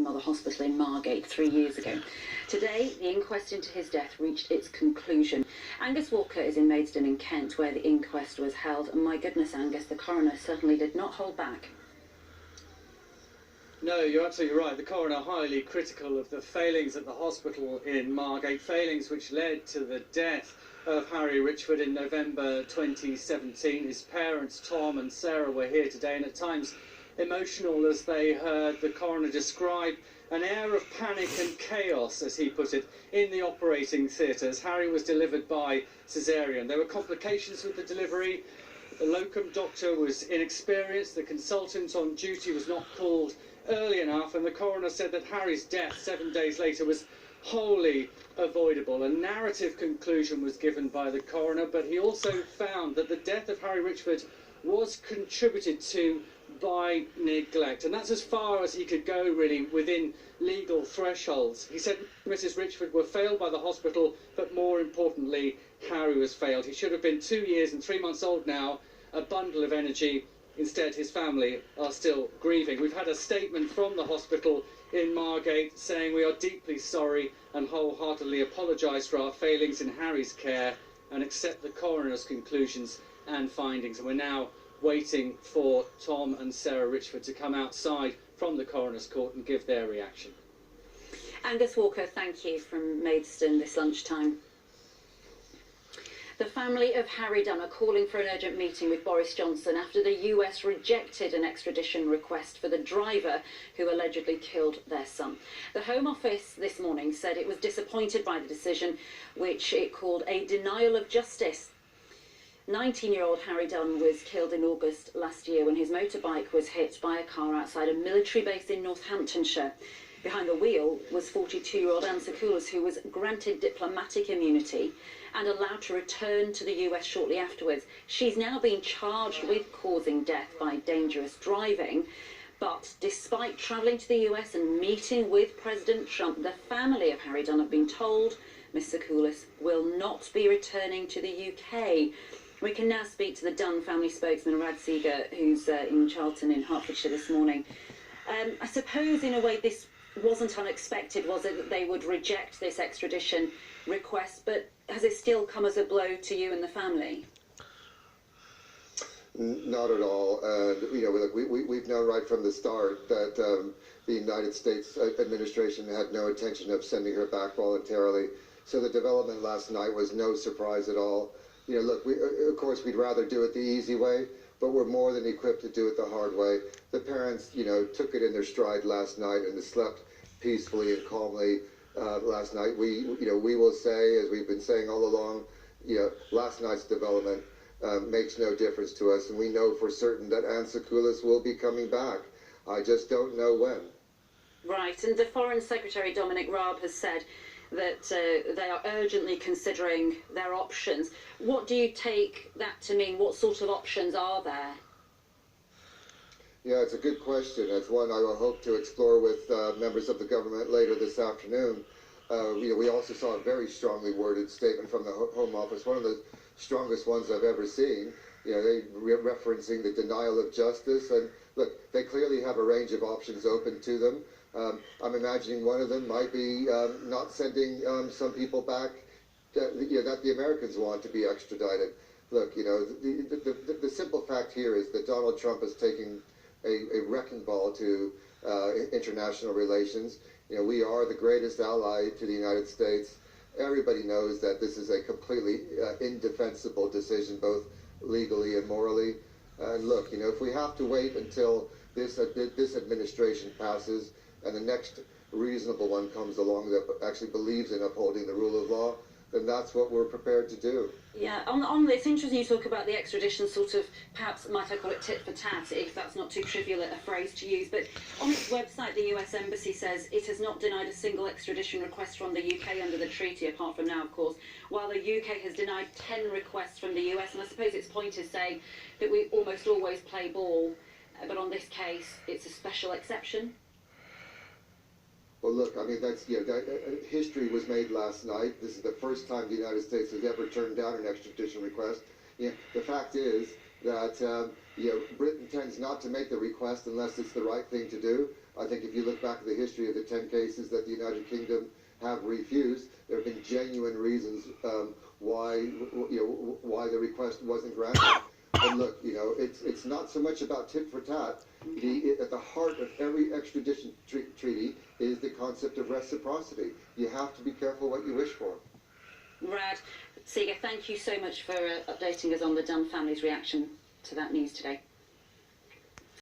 Mother Hospital in Margate 3 years ago. Today, the inquest into his death reached its conclusion. Angus Walker is in Maidstone in Kent, where the inquest was held. And my goodness, Angus, the coroner certainly did not hold back. No, you're absolutely right. The coroner highly critical of the failings at the hospital in Margate, failings which led to the death of Harry Richford in November 2017. His parents, Tom and Sarah, were here today, and at times emotional as they heard the coroner describe an air of panic and chaos, as he put it, in the operating theatre as Harry was delivered by caesarean. There were complications with the delivery. The locum doctor was inexperienced, the consultant on duty was not called early enough, and the coroner said that Harry's death 7 days later was wholly avoidable. A narrative conclusion was given by the coroner, but he also found that the death of Harry Richford was contributed to by neglect, and that's as far as he could go, really, within legal thresholds. He said Mrs. Richford were failed by the hospital, but more importantly, Harry was failed. He should have been 2 years and 3 months old now, a bundle of energy. Instead, his family are still grieving. We've had a statement from the hospital in Margate saying we are deeply sorry and wholeheartedly apologise for our failings in Harry's care and accept the coroner's conclusions and findings. And we're now waiting for Tom and Sarah Richford to come outside from the coroner's court and give their reaction. Angus Walker, thank you, from Maidstone this lunchtime. The family of Harry Dunn are calling for an urgent meeting with Boris Johnson after the US rejected an extradition request for the driver who allegedly killed their son. The Home Office this morning said it was disappointed by the decision, which it called a denial of justice. 19-year-old Harry Dunn was killed in August last year when his motorbike was hit by a car outside a military base in Northamptonshire. Behind the wheel was 42-year-old Anne Sakoulas, who was granted diplomatic immunity and allowed to return to the US shortly afterwards. She's now being charged with causing death by dangerous driving. But despite travelling to the US and meeting with President Trump, the family of Harry Dunn have been told Miss Sakoulas will not be returning to the UK. We can now speak to the Dunn family spokesman, Rad Seeger, who's in Charlton in Hertfordshire this morning. I suppose, in a way, this wasn't unexpected, was it, that they would reject this extradition request, but has it still come as a blow to you and the family? Not at all. You know, look, we've known right from the start that the United States administration had no intention of sending her back voluntarily. So the development last night was no surprise at all. You know, look, of course, we'd rather do it the easy way, but we're more than equipped to do it the hard way. The parents, you know, took it in their stride last night and slept peacefully and calmly last night. We will say, as we've been saying all along, you know, last night's development makes no difference to us, and we know for certain that Anne Sakoulas will be coming back. I just don't know when. Right, and the Foreign Secretary Dominic Raab has said that they are urgently considering their options. What do you take that to mean? What sort of options are there? Yeah, it's a good question. It's one I will hope to explore with members of the government later this afternoon. We also saw a very strongly worded statement from the Home Office, one of the strongest ones I've ever seen. You know, they referencing the denial of justice, and look, they clearly have a range of options open to them. I'm imagining one of them might be not sending some people back that the Americans want to be extradited. Look, you know, the simple fact here is that Donald Trump is taking a wrecking ball to international relations. You know, we are the greatest ally to the United States. Everybody knows that this is a completely indefensible decision, both legally and morally. And look, you know, if we have to wait until this administration passes and the next reasonable one comes along that actually believes in upholding the rule of law, then that's what we're prepared to do. Yeah, on it's interesting you talk about the extradition, sort of, perhaps might I call it tit for tat, if that's not too trivial a phrase to use, but on its website the US Embassy says it has not denied a single extradition request from the UK under the treaty, apart from now, of course, while the UK has denied 10 requests from the US, and I suppose its point is saying that we almost always play ball, but on this case it's a special exception. Well, look, I mean, that's, you know, history was made last night. This is the first time the United States has ever turned down an extradition request. You know, the fact is that, you know, Britain tends not to make the request unless it's the right thing to do. I think if you look back at the history of the 10 cases that the United Kingdom have refused, there have been genuine reasons why the request wasn't granted. And look, it's not so much about tit for tat. At the heart of every extradition treaty is the concept of reciprocity. You have to be careful what you wish for. Rad Seeger, thank you so much for updating us on the Dunn family's reaction to that news today.